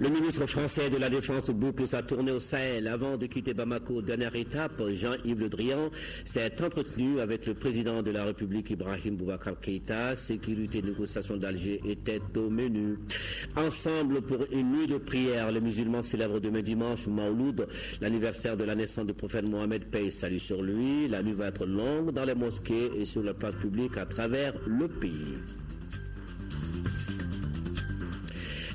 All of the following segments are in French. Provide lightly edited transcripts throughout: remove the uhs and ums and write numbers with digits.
Le ministre français de la Défense boucle sa tournée au Sahel. Avant de quitter Bamako, dernière étape, Jean-Yves Le Drian s'est entretenu avec le président de la République Ibrahim Boubacar Keïta. Sécurité et négociation d'Alger étaient au menu. Ensemble pour une nuit de prière, les musulmans célèbrent demain dimanche Mauloud, l'anniversaire de la naissance du prophète Mohammed, paix et salut sur lui. La nuit va être longue dans les mosquées et sur la place publique à travers le pays.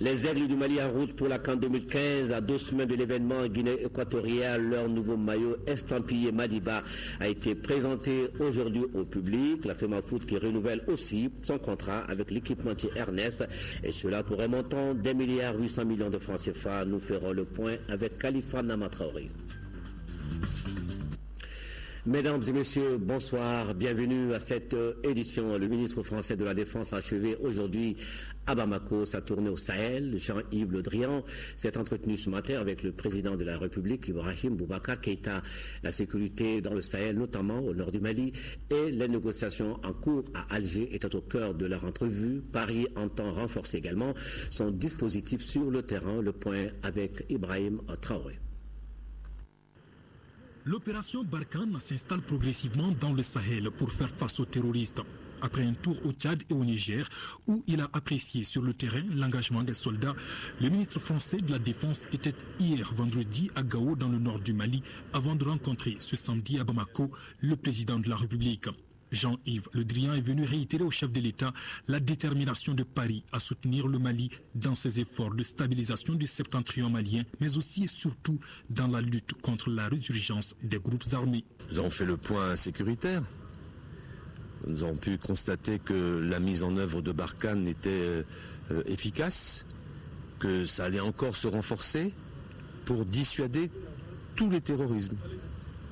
Les Aigles du Mali en route pour la CAN 2015. À 2 semaines de l'événement en Guinée équatoriale, leur nouveau maillot estampillé Madiba a été présenté aujourd'hui au public. La FEMAFOOT qui renouvelle aussi son contrat avec l'équipementier Ernest, et cela pour un montant d'1,8 milliard de francs CFA. Nous ferons le point avec Khalifa Namatraoré. Mesdames et messieurs, bonsoir, bienvenue à cette édition. Le ministre français de la Défense a achevé aujourd'hui à Bamako sa tournée au Sahel. Jean-Yves Le Drian s'est entretenu ce matin avec le président de la République, Ibrahim Boubacar Keïta. La sécurité dans le Sahel, notamment au nord du Mali, et les négociations en cours à Alger étaient au cœur de leur entrevue. Paris entend renforcer également son dispositif sur le terrain. Le point avec Ibrahim Traoré. L'opération Barkhane s'installe progressivement dans le Sahel pour faire face aux terroristes. Après un tour au Tchad et au Niger, où il a apprécié sur le terrain l'engagement des soldats, le ministre français de la Défense était hier vendredi à Gao dans le nord du Mali, avant de rencontrer ce samedi à Bamako le président de la République. Jean-Yves Le Drian est venu réitérer au chef de l'État la détermination de Paris à soutenir le Mali dans ses efforts de stabilisation du septentrion malien, mais aussi et surtout dans la lutte contre la résurgence des groupes armés. Nous avons fait le point sécuritaire. Nous avons pu constater que la mise en œuvre de Barkhane était efficace, que ça allait encore se renforcer pour dissuader tous les terrorismes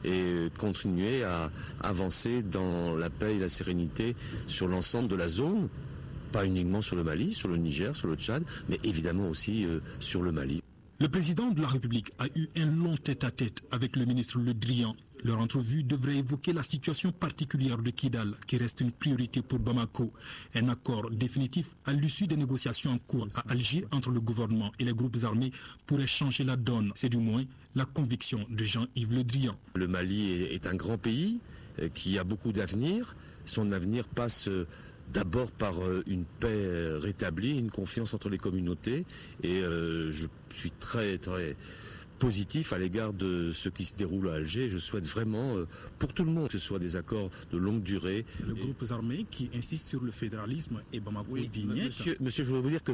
et continuer à avancer dans la paix et la sérénité sur l'ensemble de la zone, pas uniquement sur le Mali, sur le Niger, sur le Tchad, mais évidemment aussi sur le Mali. Le président de la République a eu un long tête-à-tête avec le ministre Le Drian. Leur entrevue devrait évoquer la situation particulière de Kidal, qui reste une priorité pour Bamako. Un accord définitif à l'issue des négociations en cours à Alger entre le gouvernement et les groupes armés pourrait changer la donne. C'est du moins la conviction de Jean-Yves Le Drian. Le Mali est un grand pays qui a beaucoup d'avenir. Son avenir passe d'abord par une paix rétablie, une confiance entre les communautés. Et je suis très positif à l'égard de ce qui se déroule à Alger. Je souhaite vraiment, pour tout le monde, que ce soit des accords de longue durée. Le groupe armé qui insiste sur le fédéralisme et Bamako digne. Monsieur, je voudrais vous dire que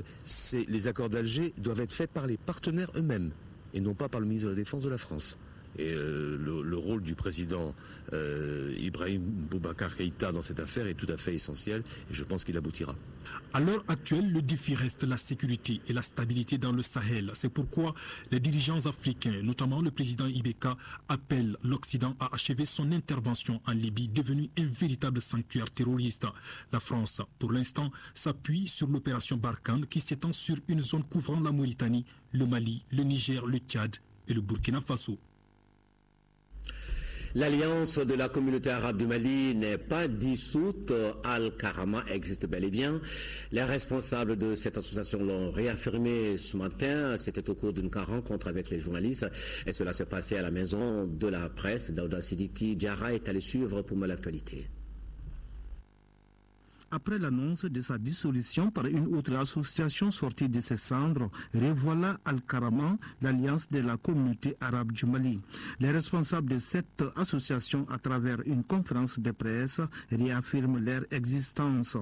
les accords d'Alger doivent être faits par les partenaires eux-mêmes et non pas par le ministre de la Défense de la France. Et le rôle du président Ibrahim Boubacar Keïta dans cette affaire est tout à fait essentiel et je pense qu'il aboutira. À l'heure actuelle, le défi reste la sécurité et la stabilité dans le Sahel. C'est pourquoi les dirigeants africains, notamment le président Ibeka, appellent l'Occident à achever son intervention en Libye, devenue un véritable sanctuaire terroriste. La France, pour l'instant, s'appuie sur l'opération Barkhane qui s'étend sur une zone couvrant la Mauritanie, le Mali, le Niger, le Tchad et le Burkina Faso. L'alliance de la communauté arabe du Mali n'est pas dissoute. Al-Karama existe bel et bien. Les responsables de cette association l'ont réaffirmé ce matin. C'était au cours d'une rencontre avec les journalistes. Et cela s'est passé à la maison de la presse. Daouda Sidiki Diarra est allé suivre pour moi l'actualité. Après l'annonce de sa dissolution par une autre association sortie de ses cendres, revoilà Al-Karama, l'alliance de la communauté arabe du Mali. Les responsables de cette association, à travers une conférence de presse, réaffirment leur existence.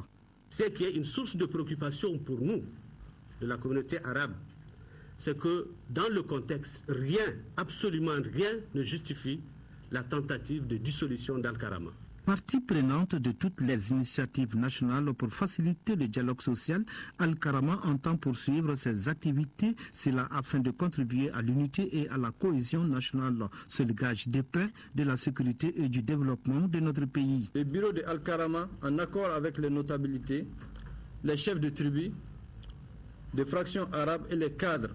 Ce qui est une source de préoccupation pour nous, de la communauté arabe, c'est que dans le contexte, rien, absolument rien ne justifie la tentative de dissolution d'Al-Karama. Partie prenante de toutes les initiatives nationales pour faciliter le dialogue social, Al-Karama entend poursuivre ses activités, cela afin de contribuer à l'unité et à la cohésion nationale, seul gage de paix, de la sécurité et du développement de notre pays. Le bureau de Al-Karama, en accord avec les notabilités, les chefs de tribus, des fractions arabes et les cadres,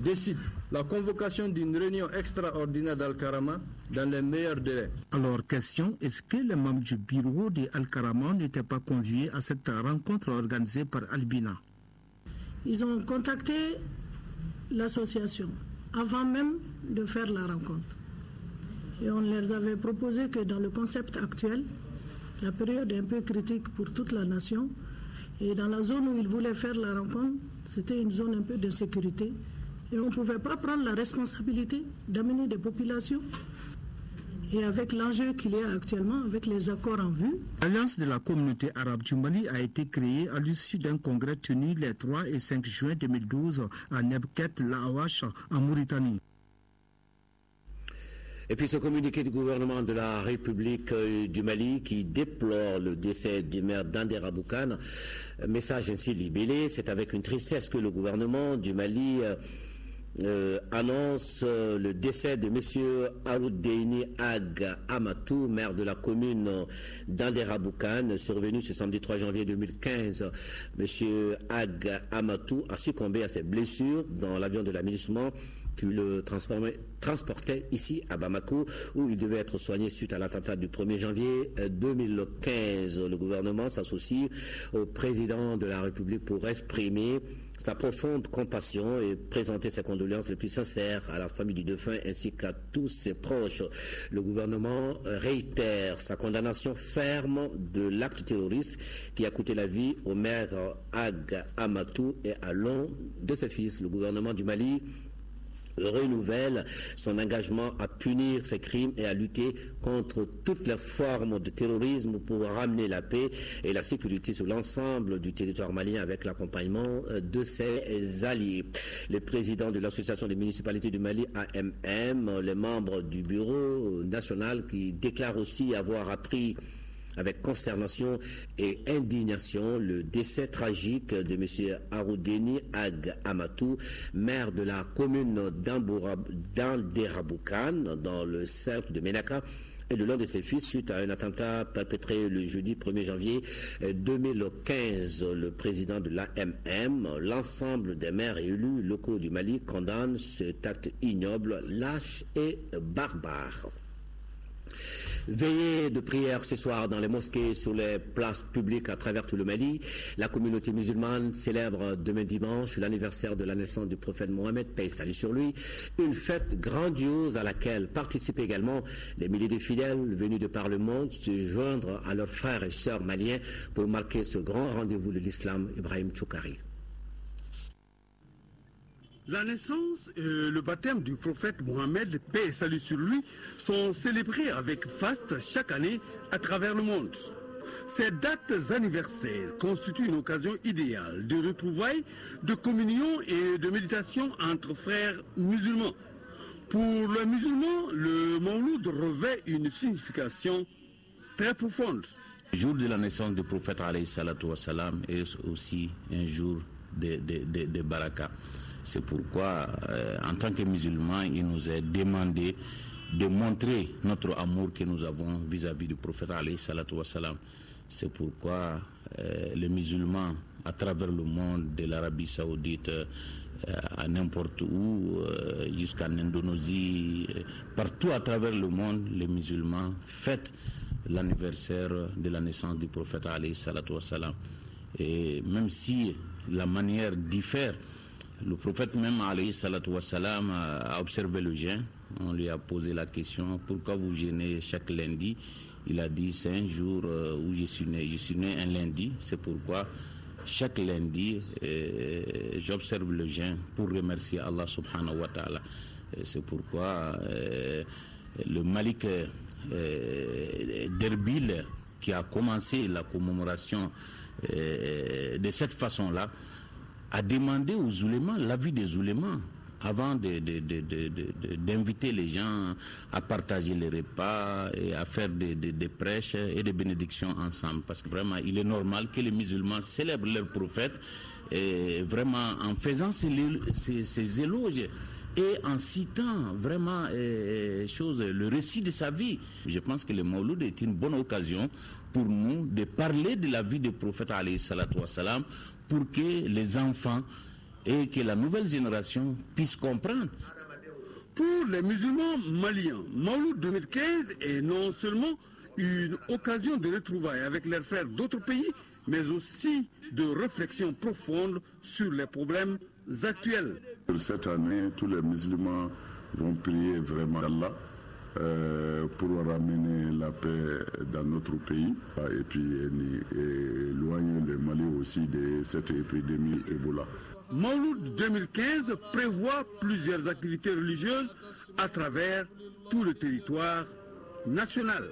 décide la convocation d'une réunion extraordinaire d'Al-Karama dans les meilleurs délais. Alors, question, est-ce que les membres du bureau d'Al-Karama n'étaient pas conviés à cette rencontre organisée par Albina? Ils ont contacté l'association avant même de faire la rencontre. Et on leur avait proposé que dans le concept actuel, la période est un peu critique pour toute la nation, et dans la zone où ils voulaient faire la rencontre, c'était une zone un peu d'insécurité. Et on ne pouvait pas prendre la responsabilité d'amener des populations. Et avec l'enjeu qu'il y a actuellement, avec les accords en vue. L'Alliance de la communauté arabe du Mali a été créée à l'issue d'un congrès tenu les 3 et 5 juin 2012 à Nebket, Laouache, en Mauritanie. Et puis ce communiqué du gouvernement de la République du Mali qui déplore le décès du maire d'Andera Boukane, message ainsi libellé, c'est avec une tristesse que le gouvernement du Mali annonce le décès de M. Aroudéini Ag Amatou, maire de la commune d'Andera Boukane, survenu ce samedi 3 janvier 2015. M. Ag Amatou a succombé à ses blessures dans l'avion de l'aménagement qui le transportait ici à Bamako, où il devait être soigné suite à l'attentat du 1er janvier 2015. Le gouvernement s'associe au président de la République pour exprimer sa profonde compassion et présenter ses condoléances les plus sincères à la famille du défunt ainsi qu'à tous ses proches. Le gouvernement réitère sa condamnation ferme de l'acte terroriste qui a coûté la vie au maire Ag Amatou et à l'un de ses fils. Le gouvernement du Mali renouvelle son engagement à punir ces crimes et à lutter contre toutes les formes de terrorisme pour ramener la paix et la sécurité sur l'ensemble du territoire malien avec l'accompagnement de ses alliés. Les présidents de l'Association des municipalités du Mali, AMM, les membres du bureau national qui déclarent aussi avoir appris avec consternation et indignation le décès tragique de M. Aroudéni Ag Amatou, maire de la commune d'Andera Boukane, dans le cercle de Ménaka, et de l'un de ses fils suite à un attentat perpétré le jeudi 1er janvier 2015. Le président de l'AMM, l'ensemble des maires et élus locaux du Mali condamnent cet acte ignoble, lâche et barbare. Veillée de prière ce soir dans les mosquées, sur les places publiques à travers tout le Mali. La communauté musulmane célèbre demain dimanche l'anniversaire de la naissance du prophète Mohammed, paix et salut sur lui. Une fête grandiose à laquelle participent également les milliers de fidèles venus de par le monde se joindre à leurs frères et sœurs maliens pour marquer ce grand rendez-vous de l'islam. Ibrahim Choukari. La naissance et le baptême du prophète Mohammed, paix et salut sur lui, sont célébrés avec faste chaque année à travers le monde. Ces dates anniversaires constituent une occasion idéale de retrouvailles, de communion et de méditation entre frères musulmans. Pour les musulmans, le Mawloud revêt une signification très profonde. Le jour de la naissance du prophète alayhi salatu wassalam est aussi un jour de baraka. C'est pourquoi, en tant que musulmans, il nous est demandé de montrer notre amour que nous avons vis-à-vis du prophète alayhi salatu wassalam. C'est pourquoi les musulmans, à travers le monde, de l'Arabie saoudite à n'importe où, jusqu'en Indonésie, partout à travers le monde, les musulmans fêtent l'anniversaire de la naissance du prophète alayhi salatu wassalam. Et même si la manière diffère, le prophète même alayhi salatu wassalam a observé le jeûne. On lui a posé la question: pourquoi vous jeûnez chaque lundi? Il a dit: c'est un jour où je suis né. Je suis né un lundi, c'est pourquoi chaque lundi j'observe le jeûne pour remercier Allah subhanahu wa ta'ala. C'est pourquoi le Malik d'Erbil, qui a commencé la commémoration de cette façon-là, a demandé aux oulémas, l'avis des oulémas, avant d'inviter les gens à partager les repas et à faire des prêches et des bénédictions ensemble. Parce que vraiment, il est normal que les musulmans célèbrent leur prophète, et vraiment en faisant ces éloges et en citant vraiment le récit de sa vie. Je pense que le Mawloud est une bonne occasion pour nous de parler de la vie du prophète alayhi salatu wassalam, pour que les enfants et que la nouvelle génération puisse comprendre. Pour les musulmans maliens, Mawloud 2015 est non seulement une occasion de retrouvailles avec leurs frères d'autres pays, mais aussi de réflexion profonde sur les problèmes actuels. Cette année, tous les musulmans vont prier vraiment Allah pour ramener la paix dans notre pays et puis éloigner le Mali aussi de cette épidémie Ebola. Mawlud 2015 prévoit plusieurs activités religieuses à travers tout le territoire national.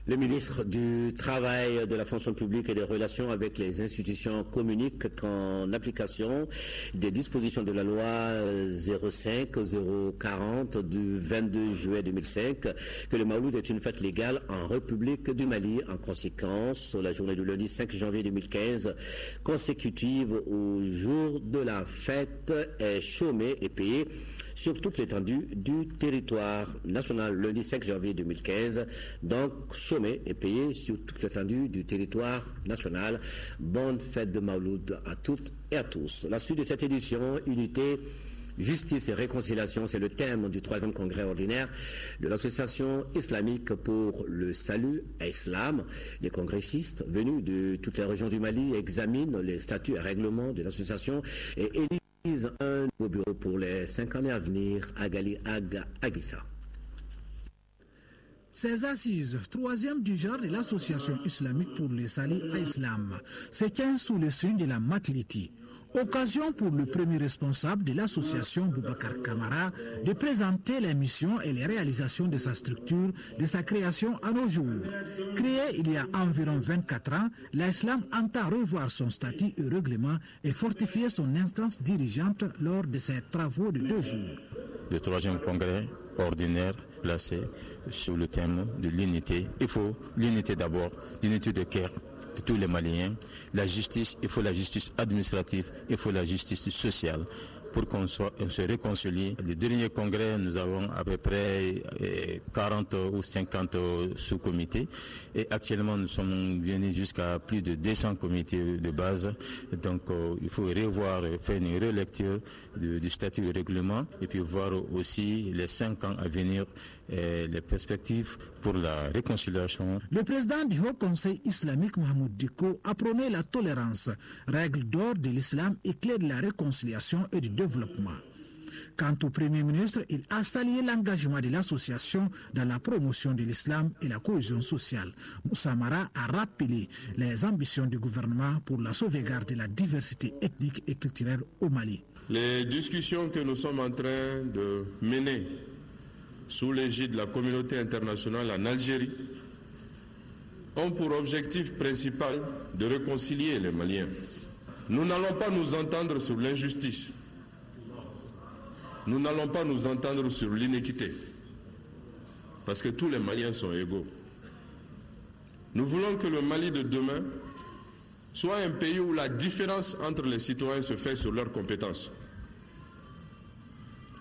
Le ministre du Travail, de la fonction publique et des relations avec les institutions communique qu'en application des dispositions de la loi 05-040 du 22 juillet 2005, que le Mawlud est une fête légale en République du Mali. En conséquence, la journée du lundi 5 janvier 2015, consécutive au jour de la fête, est chômée et payée sur toute l'étendue du territoire national. Lundi 5 janvier 2015, donc chômé et payé sur toute l'étendue du territoire national. Bonne fête de Mawlud à toutes et à tous. La suite de cette édition, unité, justice et réconciliation, c'est le thème du 3e congrès ordinaire de l'Association islamique pour le salut à Islam. Les congressistes venus de toutes les régions du Mali examinent les statuts et règlements de l'association et élisent un nouveau bureau pour les 5 années à venir à Gali Agissa. Ces assises, 3e du genre de l'Association islamique pour le salut à Islam, se tient sous le signe de la Matiliti. Occasion pour le premier responsable de l'association, Boubacar Kamara, de présenter les missions et les réalisations de sa structure, de sa création à nos jours. Créée il y a environ 24 ans, l'Islam entend revoir son statut et règlement et fortifier son instance dirigeante lors de ses travaux de 2 jours. Le 3e congrès ordinaire placé sur le thème de l'unité. Il faut l'unité d'abord, l'unité de cœur de tous les Maliens. La justice, il faut la justice administrative, il faut la justice sociale pour qu'on se réconcilie. Le dernier congrès, nous avons à peu près 40 ou 50 sous-comités et actuellement nous sommes venus jusqu'à plus de 200 comités de base. Donc il faut revoir, faire une relecture du statut de règlement et puis voir aussi les 5 ans à venir et les perspectives pour la réconciliation. Le président du Haut Conseil islamique, Mohamed Diko, a prôné la tolérance, règle d'or de l'islam et clé de la réconciliation et du développement. Quant au Premier ministre, il a salué l'engagement de l'association dans la promotion de l'islam et la cohésion sociale. Moussa Mara a rappelé les ambitions du gouvernement pour la sauvegarde de la diversité ethnique et culturelle au Mali. Les discussions que nous sommes en train de mener sous l'égide de la communauté internationale en Algérie ont pour objectif principal de réconcilier les Maliens. Nous n'allons pas nous entendre sur l'injustice. Nous n'allons pas nous entendre sur l'inéquité. Parce que tous les Maliens sont égaux. Nous voulons que le Mali de demain soit un pays où la différence entre les citoyens se fait sur leurs compétences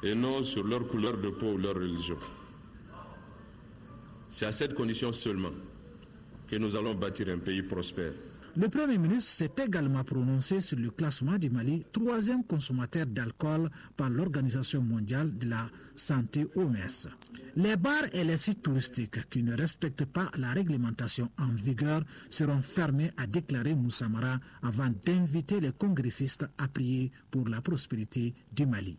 et non sur leur couleur de peau ou leur religion. C'est à cette condition seulement que nous allons bâtir un pays prospère. Le Premier ministre s'est également prononcé sur le classement du Mali, 3e consommateur d'alcool par l'Organisation mondiale de la santé OMS. Les bars et les sites touristiques qui ne respectent pas la réglementation en vigueur seront fermés, a déclaré Moussa Mara avant d'inviter les congressistes à prier pour la prospérité du Mali.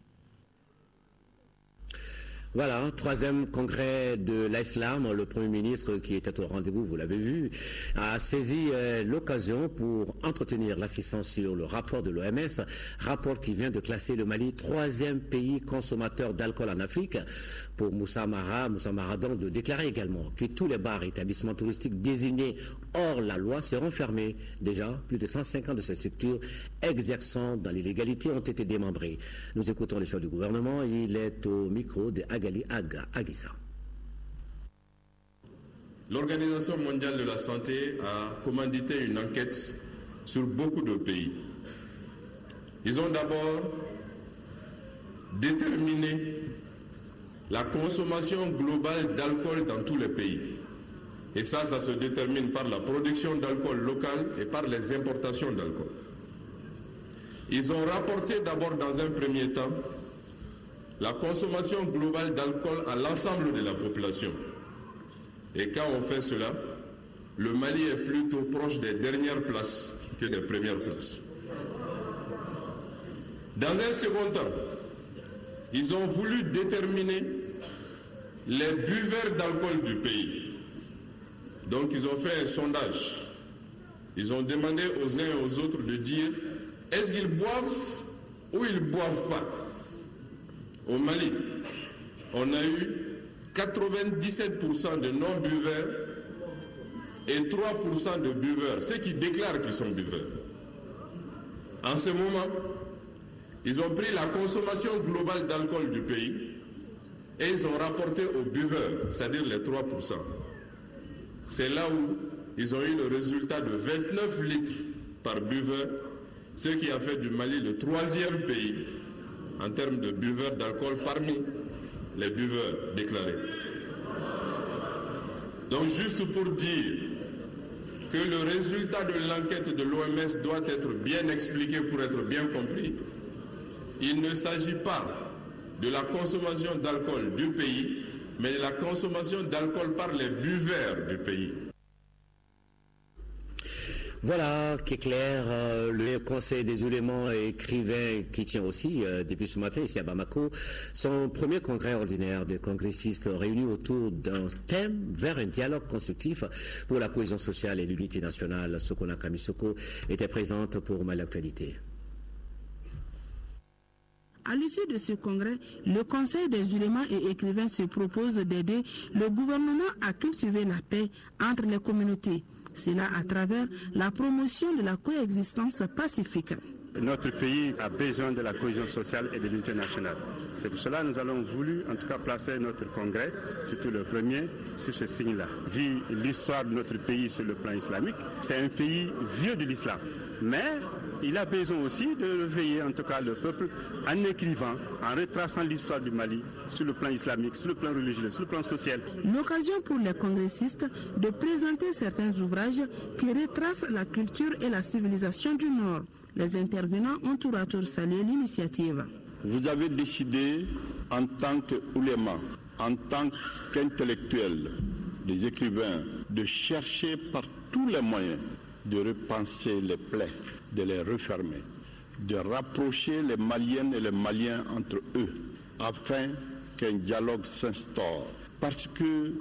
Voilà, 3e congrès de l'Islam. Le Premier ministre, qui était au rendez-vous, vous l'avez vu, a saisi l'occasion pour entretenir l'assistance sur le rapport de l'OMS, rapport qui vient de classer le Mali 3e pays consommateur d'alcool en Afrique. Pour Moussa Mara donc de déclarer également que tous les bars et établissements touristiques désignés hors la loi seront fermés. Déjà, plus de 150 de ces structures exerçant dans l'illégalité ont été démembrées. Nous écoutons les choix du gouvernement. Il est au micro de Gali Agissa. L'Organisation mondiale de la santé a commandité une enquête sur beaucoup de pays. Ils ont d'abord déterminé la consommation globale d'alcool dans tous les pays. Et ça se détermine par la production d'alcool local et par les importations d'alcool. Ils ont rapporté d'abord dans un premier temps la consommation globale d'alcool à l'ensemble de la population. Et quand on fait cela, le Mali est plutôt proche des dernières places que des premières places. Dans un second temps, ils ont voulu déterminer les buveurs d'alcool du pays. Donc ils ont fait un sondage. Ils ont demandé aux uns et aux autres de dire est-ce qu'ils boivent ou ils ne boivent pas. Au Mali, on a eu 97% de non-buveurs et 3% de buveurs, ceux qui déclarent qu'ils sont buveurs. En ce moment, ils ont pris la consommation globale d'alcool du pays et ils ont rapporté aux buveurs, c'est-à-dire les 3%. C'est là où ils ont eu le résultat de 29 litres par buveur, ce qui a fait du Mali le 3e pays en termes de buveurs d'alcool parmi les buveurs déclarés. Donc juste pour dire que le résultat de l'enquête de l'OMS doit être bien expliqué pour être bien compris, il ne s'agit pas de la consommation d'alcool du pays, mais de la consommation d'alcool par les buveurs du pays. Voilà qui est clair. Le Conseil des oulémas et écrivains qui tient aussi, depuis ce matin ici à Bamako, son premier congrès ordinaire de congressistes réunis autour d'un thème vers un dialogue constructif pour la cohésion sociale et l'unité nationale. Sokona Kamisoko était présente pour Malactualité. À l'issue de ce congrès, le Conseil des oulémas et écrivains se propose d'aider le gouvernement à cultiver la paix entre les communautés. C'est là à travers la promotion de la coexistence pacifique. Notre pays a besoin de la cohésion sociale et de l'unité nationale. C'est pour cela que nous avons voulu en tout cas placer notre congrès, surtout le premier, sur ce signe-là. Vu l'histoire de notre pays sur le plan islamique, c'est un pays vieux de l'islam. Mais il a besoin aussi de veiller en tout cas le peuple en écrivant, en retraçant l'histoire du Mali sur le plan islamique, sur le plan religieux, sur le plan social. L'occasion pour les congressistes de présenter certains ouvrages qui retracent la culture et la civilisation du Nord. Les intervenants ont tour à tour salué l'initiative. Vous avez décidé en tant qu'ouléma, en tant qu'intellectuels, des écrivains, de chercher par tous les moyens de repenser les plaies, de les refermer, de rapprocher les Maliennes et les Maliens entre eux, afin qu'un dialogue s'instaure. Parce que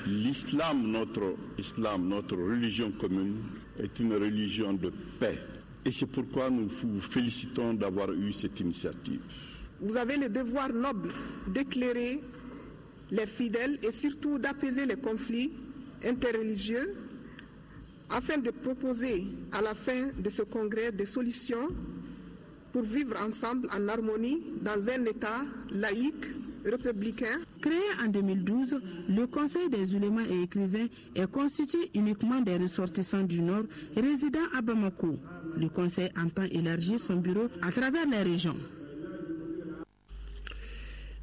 l'islam, notre religion commune, est une religion de paix. Et c'est pourquoi nous vous félicitons d'avoir eu cette initiative. Vous avez le devoir noble d'éclairer les fidèles et surtout d'apaiser les conflits interreligieux afin de proposer à la fin de ce congrès des solutions pour vivre ensemble en harmonie dans un État laïque, républicain. Créé en 2012, le Conseil des oulémas et écrivains est constitué uniquement des ressortissants du Nord résidant à Bamako. Le Conseil entend élargir son bureau à travers les régions.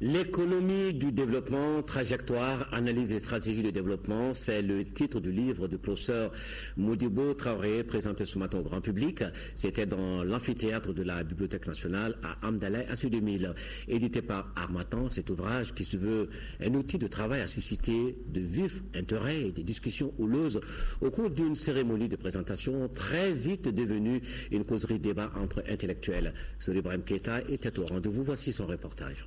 L'économie du développement, trajectoire, analyse et stratégie de développement, c'est le titre du livre du professeur Modibo Traoré présenté ce matin au grand public. C'était dans l'amphithéâtre de la Bibliothèque nationale à Amdalaï, à 2000. Édité par Harmattan, cet ouvrage qui se veut un outil de travail a suscité de vifs intérêts et des discussions houleuses au cours d'une cérémonie de présentation très vite devenue une causerie débat entre intellectuels. Souli Ibrahim Keita était au rendez-vous. Voici son reportage.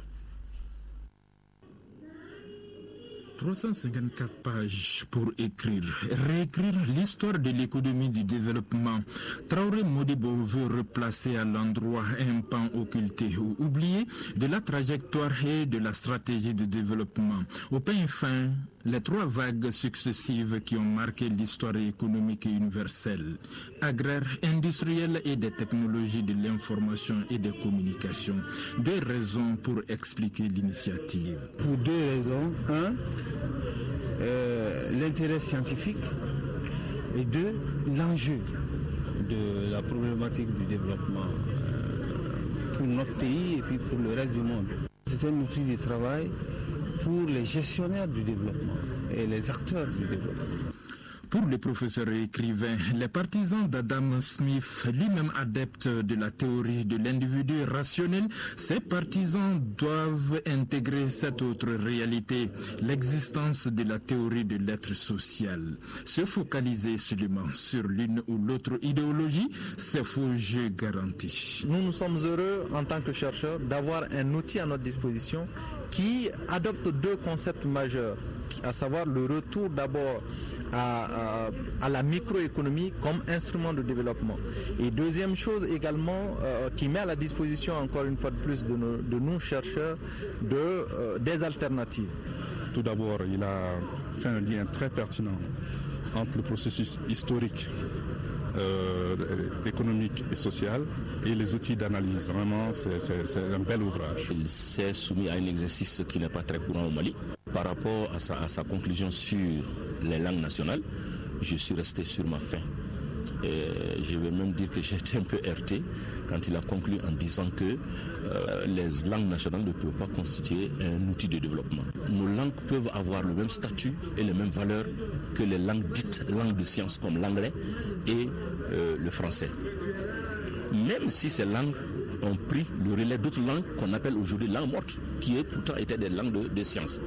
354 pages pour réécrire l'histoire de l'économie du développement. Traoré Modibo veut replacer à l'endroit un pan occulté ou oublié de la trajectoire et de la stratégie de développement. Au pain fin, les trois vagues successives qui ont marqué l'histoire économique et universelle, agraire, industrielle et des technologies de l'information et des communications. Deux raisons pour expliquer l'initiative. Pour deux raisons. Un, l'intérêt scientifique et deux, l'enjeu de la problématique du développement pour notre pays et puis pour le reste du monde. C'est un outil de travail pour les gestionnaires du développement et les acteurs du développement. Pour le professeur et écrivain, les partisans d'Adam Smith, lui-même adepte de la théorie de l'individu rationnel, ces partisans doivent intégrer cette autre réalité, l'existence de la théorie de l'être social. Se focaliser seulement sur l'une ou l'autre idéologie, c'est faux jeu garanti. Nous sommes heureux en tant que chercheurs d'avoir un outil à notre disposition qui adopte deux concepts majeurs, à savoir le retour d'abord à la microéconomie comme instrument de développement. Et deuxième chose également qui met à la disposition encore une fois de plus de nous chercheurs des alternatives. Tout d'abord, il a fait un lien très pertinent entre le processus historique, économique et social et les outils d'analyse. Vraiment, c'est un bel ouvrage. Il s'est soumis à un exercice qui n'est pas très courant au Mali. Par rapport à sa conclusion sur les langues nationales, je suis resté sur ma faim. Et je vais même dire que j'ai été un peu heurté quand il a conclu en disant que les langues nationales ne peuvent pas constituer un outil de développement. Nos langues peuvent avoir le même statut et les mêmes valeurs que les langues dites langues de science comme l'anglais et le français. Même si ces langues ont pris le relais d'autres langues qu'on appelle aujourd'hui langues mortes, qui pourtant étaient des langues de science.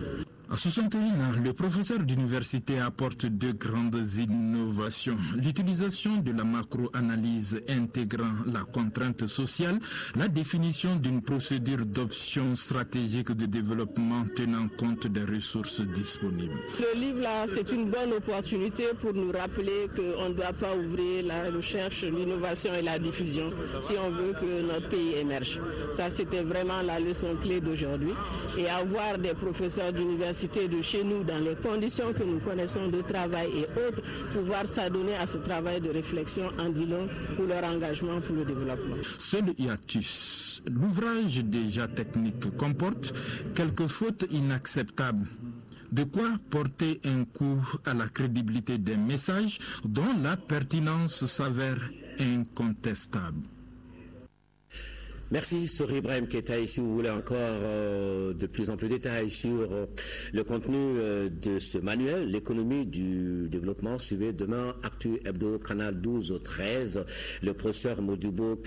À 61 ans, le professeur d'université apporte deux grandes innovations. L'utilisation de la macro-analyse intégrant la contrainte sociale, la définition d'une procédure d'option stratégique de développement tenant compte des ressources disponibles. Le livre-là, c'est une bonne opportunité pour nous rappeler qu'on ne doit pas ouvrir la recherche, l'innovation et la diffusion si on veut que notre pays émerge. Ça, c'était vraiment la leçon clé d'aujourd'hui. Et avoir des professeurs d'université de chez nous dans les conditions que nous connaissons de travail et autres, pouvoir s'adonner à ce travail de réflexion en dit long pour leur engagement pour le développement. Seul hiatus, l'ouvrage déjà technique comporte quelques fautes inacceptables. De quoi porter un coup à la crédibilité des messages dont la pertinence s'avère incontestable. Merci, Sori Ibrahim Keita. Si vous voulez encore de plus en plus de détails sur le contenu de ce manuel, l'économie du développement, suivez demain Actu Hebdo, canal 12-13. Le professeur Modibo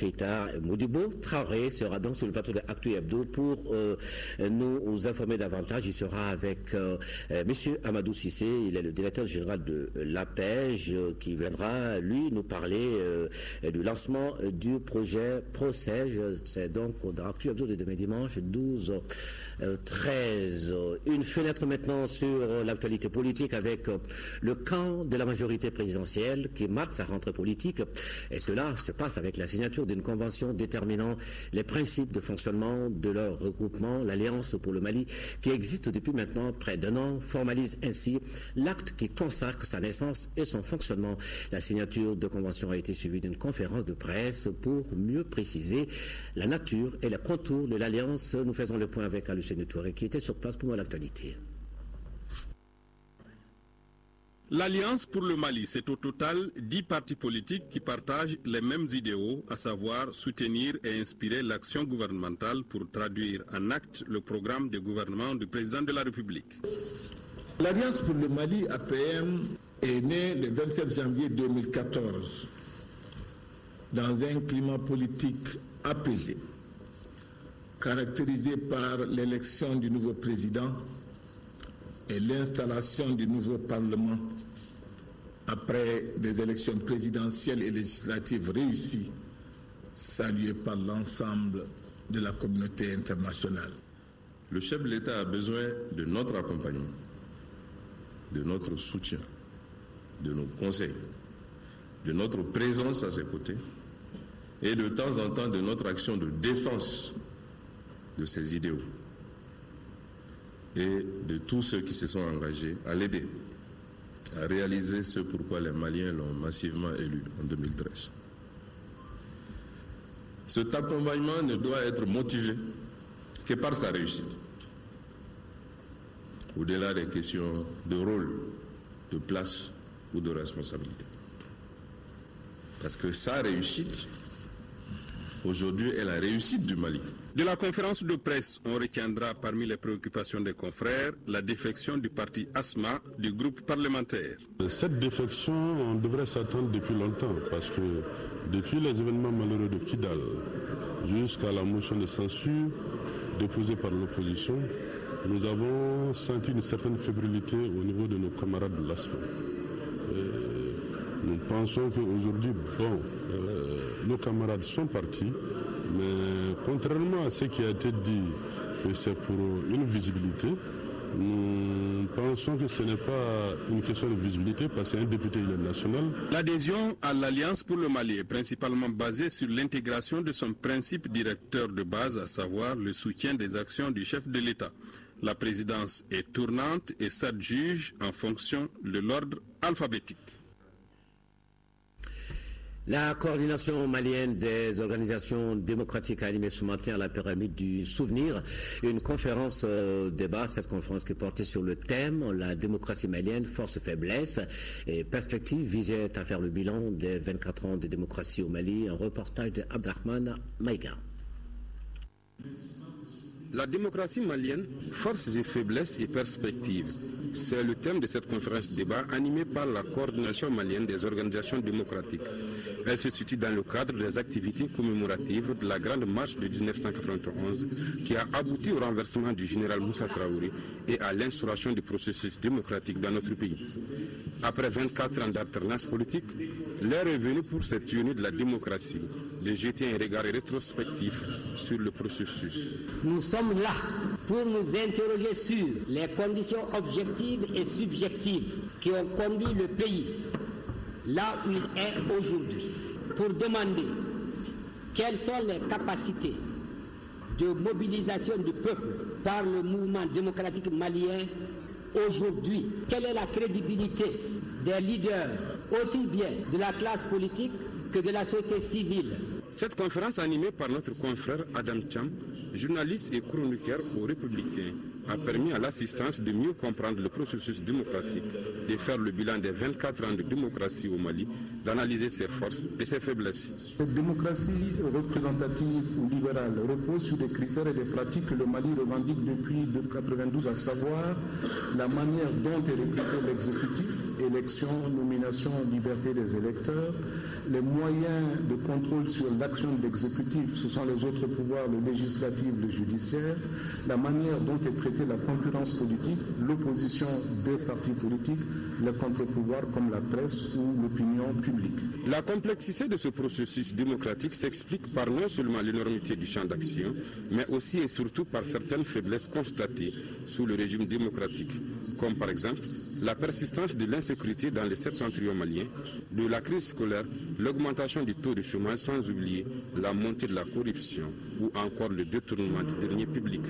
Traoré sera donc sur le plateau de Actu Hebdo pour nous informer davantage. Il sera avec monsieur Amadou Cissé, il est le directeur général de l'APEJ, qui viendra, lui, nous parler du lancement du projet PROCEJ. C'est donc dans Actu Hebdo de demain dimanche 12-13. Une fenêtre maintenant sur l'actualité politique avec le camp de la majorité présidentielle qui marque sa rentrée politique. Et cela se passe avec la signature d'une convention déterminant les principes de fonctionnement de leur regroupement. L'Alliance pour le Mali, qui existe depuis maintenant près d'un an, formalise ainsi l'acte qui consacre sa naissance et son fonctionnement. La signature de convention a été suivie d'une conférence de presse pour mieux préciser la nature et les contours de l'Alliance. Nous faisons le point avec Alucene Touré qui était sur place pour l'actualité. L'Alliance pour le Mali, c'est au total 10 partis politiques qui partagent les mêmes idéaux, à savoir soutenir et inspirer l'action gouvernementale pour traduire en acte le programme de gouvernement du président de la République. L'Alliance pour le Mali, APM, est née le 27 janvier 2014 dans un climat politique apaisé, caractérisé par l'élection du nouveau président et l'installation du nouveau Parlement après des élections présidentielles et législatives réussies, saluées par l'ensemble de la communauté internationale. Le chef de l'État a besoin de notre accompagnement, de notre soutien, de nos conseils, de notre présence à ses côtés et de temps en temps de notre action de défense de ses idéaux et de tous ceux qui se sont engagés à l'aider à réaliser ce pourquoi les Maliens l'ont massivement élu en 2013. Cet accompagnement ne doit être motivé que par sa réussite, au-delà des questions de rôle, de place ou de responsabilité. Parce que sa réussite, aujourd'hui, est la réussite du Mali. De la conférence de presse, on retiendra parmi les préoccupations des confrères la défection du parti ASMA du groupe parlementaire. Cette défection, on devrait s'attendre depuis longtemps parce que depuis les événements malheureux de Kidal jusqu'à la motion de censure déposée par l'opposition, nous avons senti une certaine fébrilité au niveau de nos camarades de l'ASMA. Nous pensons qu'aujourd'hui, nos camarades sont partis, mais contrairement à ce qui a été dit, que c'est pour une visibilité, nous pensons que ce n'est pas une question de visibilité parce qu'un député il est national. L'adhésion à l'Alliance pour le Mali est principalement basée sur l'intégration de son principe directeur de base, à savoir le soutien des actions du chef de l'État. La présidence est tournante et s'adjuge en fonction de l'ordre alphabétique. La coordination malienne des organisations démocratiques a animé ce matin à la pyramide du souvenir une conférence débat. Cette conférence qui portait sur le thème « La démocratie malienne, force, faiblesse et perspective » visait à faire le bilan des 24 ans de démocratie au Mali. Un reportage de Abdrahman Maïga. La démocratie malienne, forces et faiblesses et perspectives. C'est le thème de cette conférence débat animée par la coordination malienne des organisations démocratiques. Elle se situe dans le cadre des activités commémoratives de la Grande Marche de 1991 qui a abouti au renversement du général Moussa Traoré et à l'instauration du processus démocratique dans notre pays. Après 24 ans d'alternance politique, l'heure est venue pour ces pionniers de la démocratie de jeter un regard rétrospectif sur le processus. Nous sommes là pour nous interroger sur les conditions objectives et subjectives qui ont conduit le pays là où il est aujourd'hui, pour demander quelles sont les capacités de mobilisation du peuple par le mouvement démocratique malien aujourd'hui. Quelle est la crédibilité des leaders, aussi bien de la classe politique que de la société civile. Cette conférence animée par notre confrère Adam Cham, journaliste et chroniqueur aux Républicains, a permis à l'assistance de mieux comprendre le processus démocratique, de faire le bilan des 24 ans de démocratie au Mali, d'analyser ses forces et ses faiblesses. Cette démocratie représentative ou libérale repose sur des critères et des pratiques que le Mali revendique depuis 1992, à savoir la manière dont est recruté l'exécutif, élection, nomination, liberté des électeurs, les moyens de contrôle sur l'action de l'exécutif, ce sont les autres pouvoirs, le législatif, le judiciaire, la manière dont est traitée la concurrence politique, l'opposition des partis politiques, les contre-pouvoirs comme la presse ou l'opinion publique. La complexité de ce processus démocratique s'explique par non seulement l'énormité du champ d'action, mais aussi et surtout par certaines faiblesses constatées sous le régime démocratique, comme par exemple la persistance de l'insécurité dans les septentrions maliens, de la crise scolaire, l'augmentation du taux de chômage, sans oublier la montée de la corruption ou encore le détournement du deniers publics.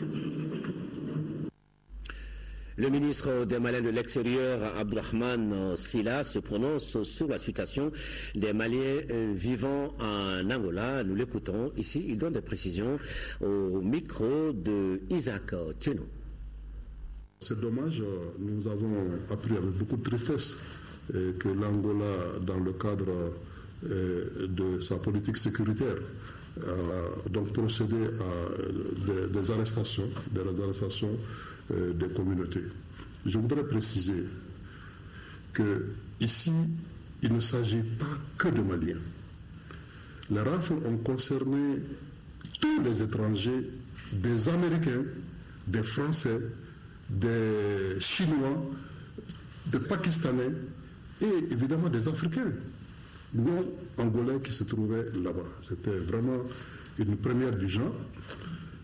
Le ministre des Maliens de l'Extérieur, Abdrahman Sila, se prononce sur la situation des Maliens vivant en Angola. Nous l'écoutons ici. Il donne des précisions au micro de Isaac Tuno. C'est dommage. Nous avons appris avec beaucoup de tristesse que l'Angola, dans le cadre de sa politique sécuritaire, a donc procédé à des arrestations des communautés. Je voudrais préciser que ici, il ne s'agit pas que de Maliens. Les rafles ont concerné tous les étrangers, des Américains, des Français, des Chinois, des Pakistanais et évidemment des Africains non angolais qui se trouvaient là-bas. C'était vraiment une première du genre.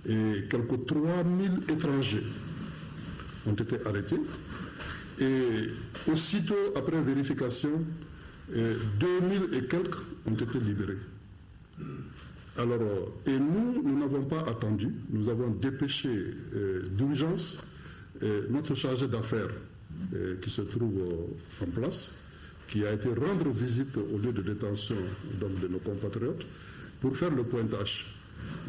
Et quelques 3000 étrangers ont été arrêtés. Et aussitôt, après vérification, 2000 et quelques ont été libérés. Alors, et nous n'avons pas attendu. Nous avons dépêché d'urgence notre chargé d'affaires qui se trouve en place, qui a été rendre visite au lieu de détention donc, de nos compatriotes pour faire le pointage.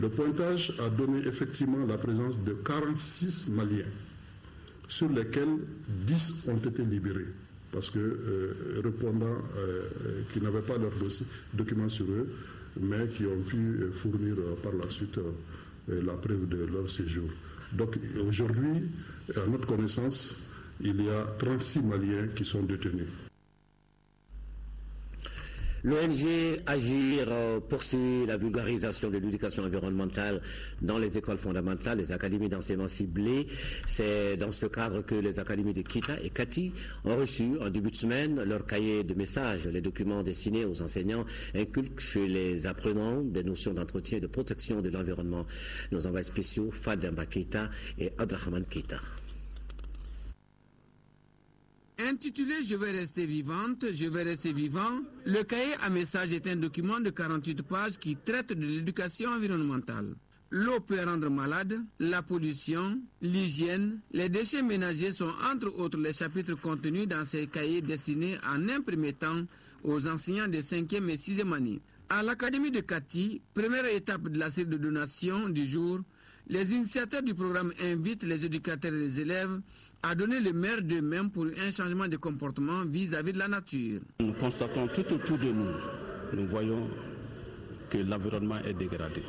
Le pointage a donné effectivement la présence de 46 Maliens, sur lesquels 10 ont été libérés, parce que répondants qui n'avaient pas leurs documents sur eux, mais qui ont pu fournir par la suite la preuve de leur séjour. Donc aujourd'hui, à notre connaissance, il y a 36 Maliens qui sont détenus. L'ONG Agir poursuit la vulgarisation de l'éducation environnementale dans les écoles fondamentales, les académies d'enseignement ciblées. C'est dans ce cadre que les académies de Kita et Kati ont reçu en début de semaine leur cahier de messages. Les documents destinés aux enseignants inculquent chez les apprenants des notions d'entretien et de protection de l'environnement. Nos envoyés spéciaux Fademba Keita et Abdrahman Keita. Intitulé « Je vais rester vivante, je vais rester vivant », le cahier à message est un document de 48 pages qui traite de l'éducation environnementale. L'eau peut rendre malade, la pollution, l'hygiène, les déchets ménagers sont entre autres les chapitres contenus dans ces cahiers destinés en un premier temps aux enseignants de 5e et 6e année. À l'Académie de Kati, première étape de la série de donations du jour, les initiateurs du programme invitent les éducateurs et les élèves à donner le meilleur d'eux-mêmes pour un changement de comportement vis-à-vis de la nature. Nous constatons tout autour de nous, nous voyons que l'environnement est dégradé.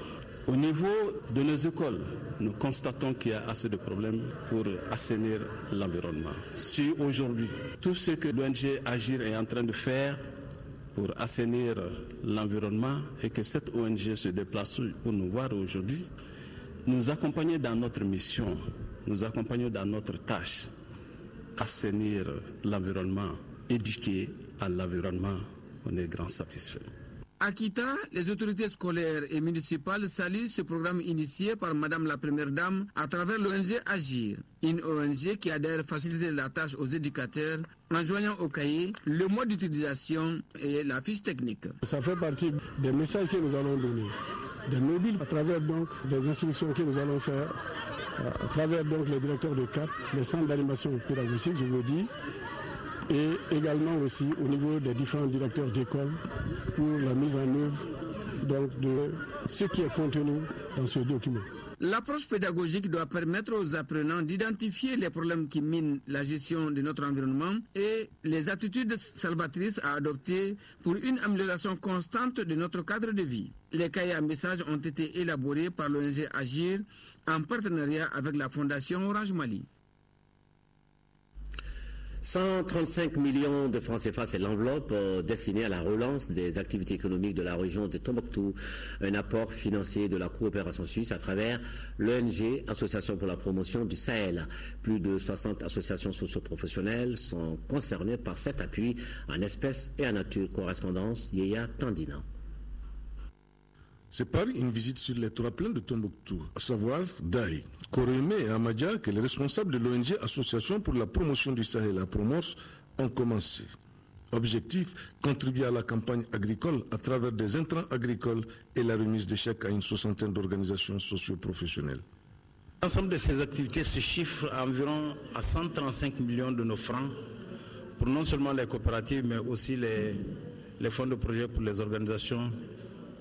Au niveau de nos écoles, nous constatons qu'il y a assez de problèmes pour assainir l'environnement. Si aujourd'hui, tout ce que l'ONG Agir est en train de faire pour assainir l'environnement et que cette ONG se déplace pour nous voir aujourd'hui, nous accompagner dans notre mission, nous accompagnons dans notre tâche, assainir l'environnement, éduquer à l'environnement, on est grand satisfait. À Kita, les autorités scolaires et municipales saluent ce programme initié par Madame la Première Dame à travers l'ONG Agir, une ONG qui a d'ailleurs facilité la tâche aux éducateurs en joignant au cahier le mode d'utilisation et la fiche technique. Ça fait partie des messages que nous allons donner, des mobiles à travers donc des instructions que nous allons faire, à travers donc les directeurs de CAP, les centres d'animation pédagogique, je veux dire, et également aussi au niveau des différents directeurs d'école pour la mise en œuvre donc, de ce qui est contenu dans ce document. L'approche pédagogique doit permettre aux apprenants d'identifier les problèmes qui minent la gestion de notre environnement et les attitudes salvatrices à adopter pour une amélioration constante de notre cadre de vie. Les cahiers à messages ont été élaborés par l'ONG Agir en partenariat avec la Fondation Orange Mali. 135 millions de francs CFA, c'est l'enveloppe destinée à la relance des activités économiques de la région de Tombouctou. Un apport financier de la coopération suisse à travers l'ONG, Association pour la promotion du Sahel. Plus de 60 associations socio-professionnelles sont concernées par cet appui en espèces et en nature. Correspondance Yéya Tandina. C'est par une visite sur les trois plaines de Tombouctou, à savoir Daï, Korémé et Amadja, que les responsables de l'ONG Association pour la promotion du Sahel à Promos ont commencé. Objectif, contribuer à la campagne agricole à travers des intrants agricoles et la remise de chèques à une soixantaine d'organisations socio-professionnelles. L'ensemble de ces activités se chiffre à environ à 135 millions de nos francs pour non seulement les coopératives, mais aussi les fonds de projet pour les organisations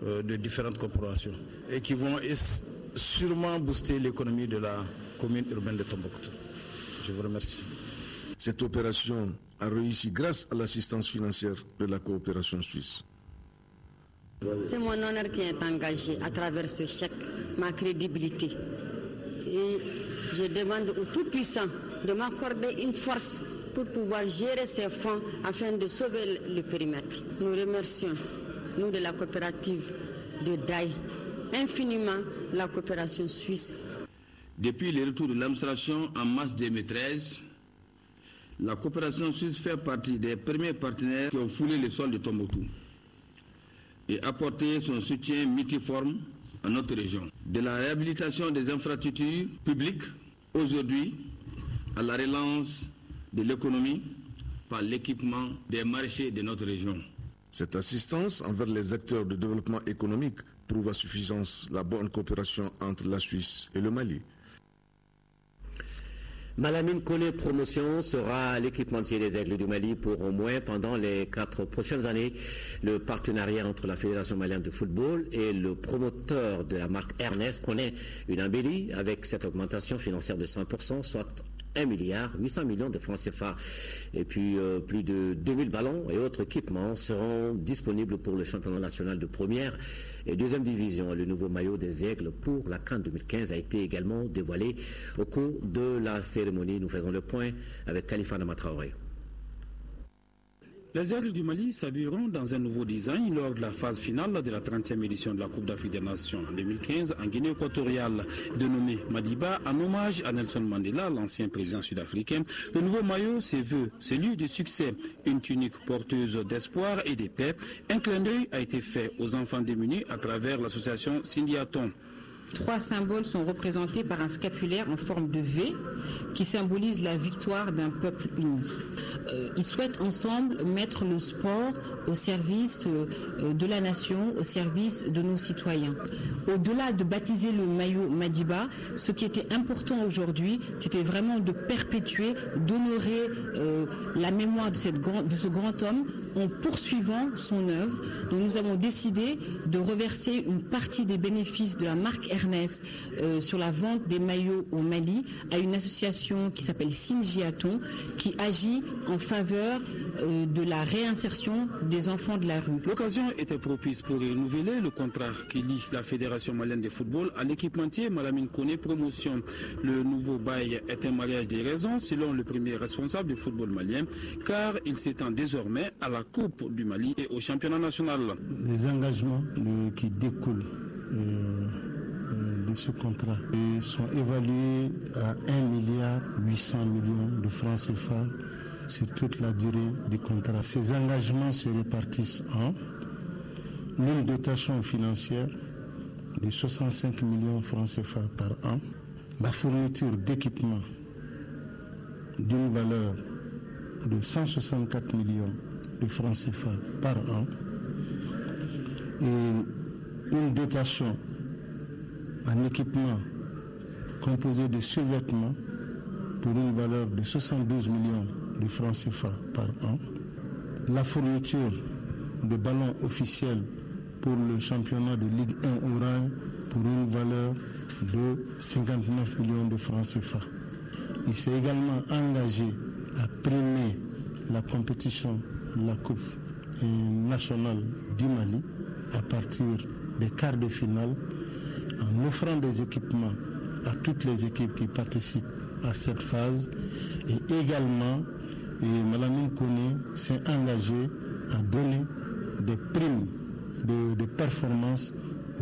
de différentes corporations et qui vont sûrement booster l'économie de la commune urbaine de Tombouctou. Je vous remercie. Cette opération a réussi grâce à l'assistance financière de la coopération suisse. C'est mon honneur qui est engagé à travers ce chèque, ma crédibilité. Et je demande au Tout-Puissant de m'accorder une force pour pouvoir gérer ces fonds afin de sauver le périmètre. Nous remercions, nous de la coopérative de Daï, infiniment la coopération suisse. Depuis le retour de l'administration en mars 2013, la coopération suisse fait partie des premiers partenaires qui ont foulé le sol de Tombouctou et apporté son soutien multiforme à notre région. De la réhabilitation des infrastructures publiques aujourd'hui à la relance de l'économie par l'équipement des marchés de notre région. Cette assistance envers les acteurs de développement économique prouve à suffisance la bonne coopération entre la Suisse et le Mali. Malamine Kone Promotion sera l'équipementier des Aigles du Mali pour au moins pendant les 4 prochaines années. Le partenariat entre la Fédération malienne de football et le promoteur de la marque Ernest connaît une embellie avec cette augmentation financière de 100%, soit 1,8 milliard de francs CFA. Et puis plus de 2000 ballons et autres équipements seront disponibles pour le championnat national de première et deuxième division. Le nouveau maillot des Aigles pour la CAN 2015 a été également dévoilé au cours de la cérémonie. Nous faisons le point avec Khalifa Namatraoré. Les Aigles du Mali s'habilleront dans un nouveau design lors de la phase finale de la 30e édition de la Coupe d'Afrique des Nations en 2015 en Guinée équatoriale. Dénommé Madiba en hommage à Nelson Mandela, l'ancien président sud-africain, le nouveau maillot se veut celui du succès. Une tunique porteuse d'espoir et de paix. Un clin d'œil a été fait aux enfants démunis à travers l'association Sindiaton. 3 symboles sont représentés par un scapulaire en forme de V qui symbolise la victoire d'un peuple uni. Ils souhaitent ensemble mettre le sport au service de la nation, au service de nos citoyens. Au-delà de baptiser le maillot Madiba, ce qui était important aujourd'hui, c'était vraiment de perpétuer, d'honorer la mémoire de ce grand homme en poursuivant son œuvre. Donc nous avons décidé de reverser une partie des bénéfices de la marque Ernest sur la vente des maillots au Mali à une association qui s'appelle Sindiaton, qui agit en faveur de la réinsertion des enfants de la rue. L'occasion était propice pour renouveler le contrat qui lie la Fédération malienne de football à l'équipementier Malamine Koné Promotion. Le nouveau bail est un mariage des raisons selon le premier responsable du football malien, car il s'étend désormais à la Coupe du Mali et au championnat national. Les engagements qui découlent de ce contrat sont évalués à 1,8 milliard de francs CFA sur toute la durée du contrat. Ces engagements se répartissent en une dotation financière de 65 millions de francs CFA par an, la fourniture d'équipements d'une valeur de 164 millions de francs CFA par an et une dotation en équipement composé de sous-vêtements pour une valeur de 72 millions de francs CFA par an, la fourniture de ballons officiels pour le championnat de Ligue 1 Orange pour une valeur de 59 millions de francs CFA. Il s'est également engagé à primer la compétition de la Coupe nationale du Mali à partir des quarts de finale en offrant des équipements à toutes les équipes qui participent à cette phase et également Malamine Koné s'est engagé à donner des primes de performance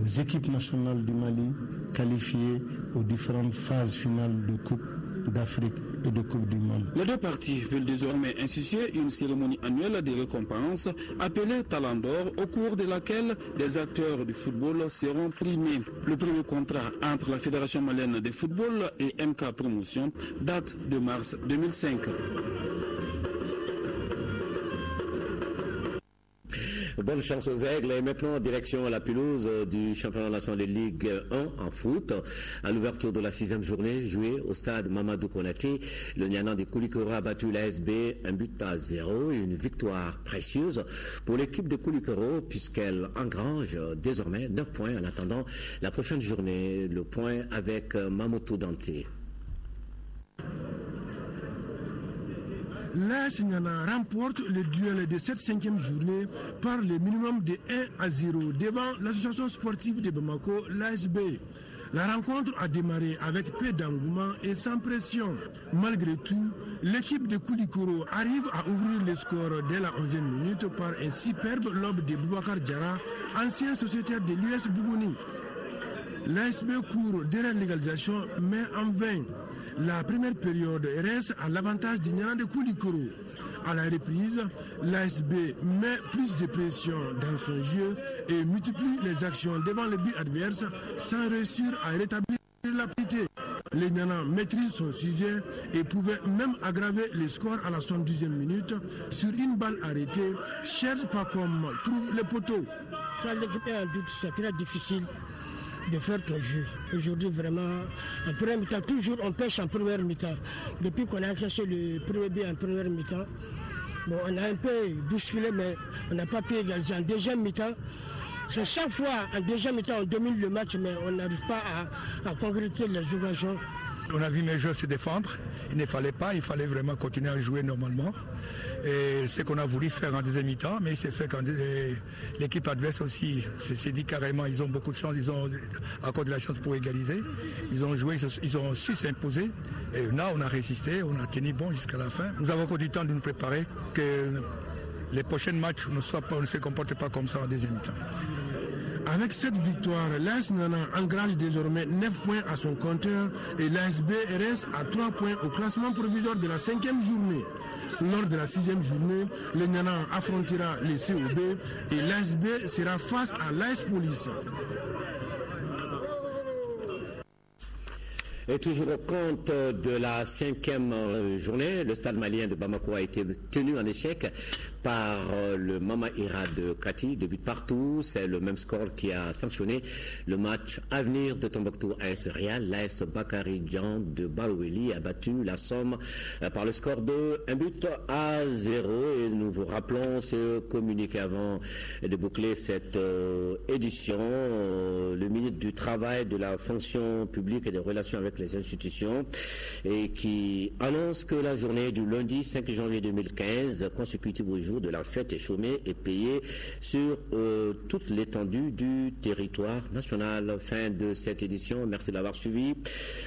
aux équipes nationales du Mali qualifiées aux différentes phases finales de Coupe d'Afrique et de Coupe du Monde. Les deux parties veulent désormais instituer une cérémonie annuelle de récompense appelée Talent d'Or, au cours de laquelle les acteurs du football seront primés. Le premier contrat entre la Fédération malienne de football et MK Promotion date de mars 2005. Bonne chance aux Aigles. Et maintenant, direction à la pelouse du championnat national de Ligue 1 en foot. À l'ouverture de la 6e journée, jouée au stade Mamadou Konaté, le Nianan de Koulikoro a battu l'ASB 1-0 et une victoire précieuse pour l'équipe de Koulikoro puisqu'elle engrange désormais 9 points en attendant la prochaine journée. Le point avec Mamoto Dante. L'AS Niana remporte le duel de cette 5e journée par le minimum de 1-0 devant l'association sportive de Bamako, l'ASB. La rencontre a démarré avec peu d'engouement et sans pression. Malgré tout, l'équipe de Koulikoro arrive à ouvrir le score dès la 11e minute par un superbe lob de Boubacar Diarra, ancien sociétaire de l'US Bougouni. L'ASB court derrière l'égalisation, mais en vain. La première période reste à l'avantage du Nianan de Koulikoro. À la reprise, l'ASB met plus de pression dans son jeu et multiplie les actions devant le but adverse sans réussir à rétablir la parité. Le Nianan maîtrise son sujet et pouvait même aggraver le score à la 72e minute sur une balle arrêtée. Cherche pas comme trouve le poteau. Quand l'équipe est en doute, c'est très difficile de faire ton jeu. Aujourd'hui, vraiment, en première mi-temps, toujours on pêche en première mi-temps. Depuis qu'on a encaissé le premier but en première mi-temps, bon, on a un peu bousculé, mais on n'a pas pu égaliser. En deuxième mi-temps, c'est chaque fois en deuxième mi-temps, on domine le match, mais on n'arrive pas à concrétiser les occasions. On a vu mes joueurs se défendre. Il ne fallait pas, il fallait vraiment continuer à jouer normalement. Et c'est ce qu'on a voulu faire en deuxième mi-temps, mais il s'est fait quand l'équipe adverse aussi s'est dit carrément, ils ont beaucoup de chance, ils ont encore de la chance pour égaliser. Ils ont joué, ils ont su s'imposer. Et là, on a résisté, on a tenu bon jusqu'à la fin. Nous avons encore du temps de nous préparer, que les prochains matchs ne se comportent pas comme ça en deuxième mi-temps. Avec cette victoire, l'AS Nana engrange désormais 9 points à son compteur et l'ASB reste à 3 points au classement provisoire de la 5e journée. Lors de la 6e journée, le Nana affrontera les COB et l'ASB sera face à l'AS Police. Et toujours au compte de la 5e journée, le stade malien de Bamako a été tenu en échec par le Mama Ira de Kati, 2 buts partout. C'est le même score qui a sanctionné le match à venir de Tombouctou AS Real. L'AS Bakary Dian de Baoueli a battu la Somme par le score de 1-0. Et nous vous rappelons ce communiqué avant de boucler cette édition. Le ministre du Travail, de la fonction publique et des relations avec les institutions, et qui annonce que la journée du lundi 5 janvier 2015, consécutive au jour de la fête, est chômée et payée sur toute l'étendue du territoire national. Fin de cette édition. Merci d'avoir suivi.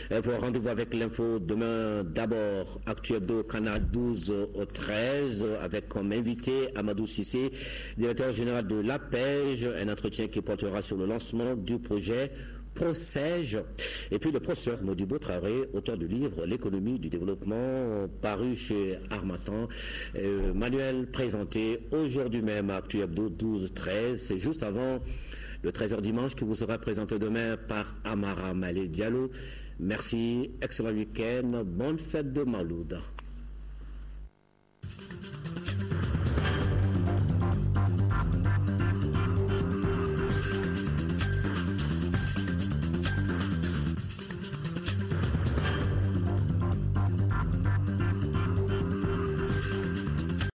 Vos rendez-vous avec l'info demain. D'abord, Actu Hebdo, canal 12 au 13, avec comme invité Amadou Sissé, directeur général de l'APEJ, un entretien qui portera sur le lancement du projet Procège, et puis le professeur Modibo Traoré, auteur du livre L'économie du développement, paru chez Harmattan, manuel présenté aujourd'hui même à Actu Hebdo 12-13. C'est juste avant le 13h dimanche qui vous sera présenté demain par Amara Malé Diallo. Merci, excellent week-end, bonne fête de Malouda.